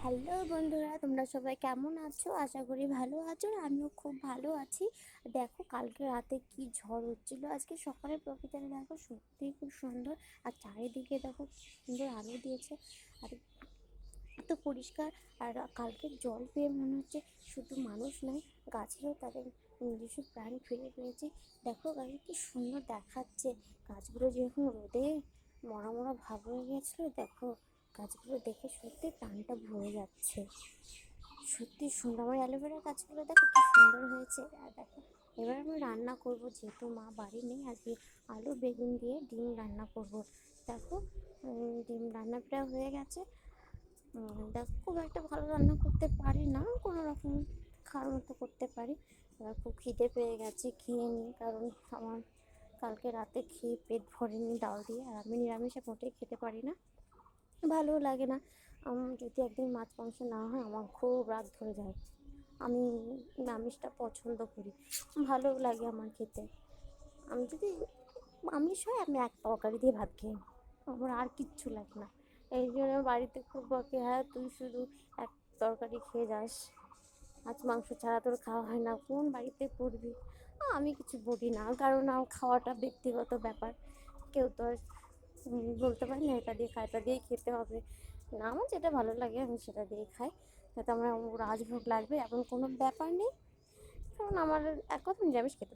Hello বন্ধুরা, তোমরা সবাই কেমন আছো? আশা করি ভালো আছো। আর আমিও খুব ভালো আছি। দেখো, কালকে রাতে কি ঝড় হচ্ছিল, আজকে সকালে প্রকৃতিটা দেখো সত্যিই খুব সুন্দর। আর চারিদিকে দেখো কি সুন্দর আলো দিয়েছে, আর এত পরিষ্কার। আর কালকের জল পেয়ে মনে হচ্ছে শুধু মানুষ নয়, গাছেরও তাদের নিজস্ব প্রাণ ফিরে পেয়েছে। দেখো গাছে কি সুন্দর দেখাচ্ছে। গাছগুলো যেরকম রোদে মরা মরা ভাব হয়ে গেছিলো, দেখো গাছগুলো দেখে সত্যি প্রাণটা ভরে যাচ্ছে। সত্যি সুন্দর, আমার অ্যালোভেরা গাছগুলো দেখো কি সুন্দর হয়েছে। আর দেখো, এবার আমি রান্না করব, যেহেতু মা বাড়ি নেই, আজকে আলু বেগুন দিয়ে ডিম রান্না করব। দেখো, ডিম রান্না প্রায় হয়ে গেছে। দেখো, খুব একটা ভালো রান্না করতে পারি না, কোনো রকম খাওয়ার মতো করতে পারি। এবার খুব খিদে পেয়ে গেছে, খেয়ে নিই, কারণ আমার কালকে রাতে খেয়ে পেট ভরেনি ডাল দিয়ে। আর আমি নিরামিষে মোটেই খেতে পারি না, ভালোও লাগে না। যদি একদিন মাছ মাংস না হয় আমার খুব রাগ ধরে যায়। আমি আমিষটা পছন্দ করি, ভালোও লাগে আমার খেতে। আমি যদি আমিষ হয় আমি এক তরকারি দিয়ে ভাত খেয়ে নিই, আমার আর কিচ্ছু লাগে না। এই জন্য বাড়িতে খুব বকে, হ্যাঁ তুই শুধু এক তরকারি খেয়ে যাস, মাছ মাংস ছাড়া তোর খাওয়া হয় না, কোন বাড়িতে করবি। আমি কিছু বলি না, কারণ আমার খাওয়াটা ব্যক্তিগত ব্যাপার। কেউ তো আর বলতে পারি না এটা দিয়ে খা, এটা দিয়েই খেতে হবে। না, আমার যেটা ভালো লাগে আমি সেটা দিয়ে খাই। যাতে আমার রাজভোগ লাগবে এমন কোনো ব্যাপার নেই, কারণ আমার এক কথা নিরামিষ খেতে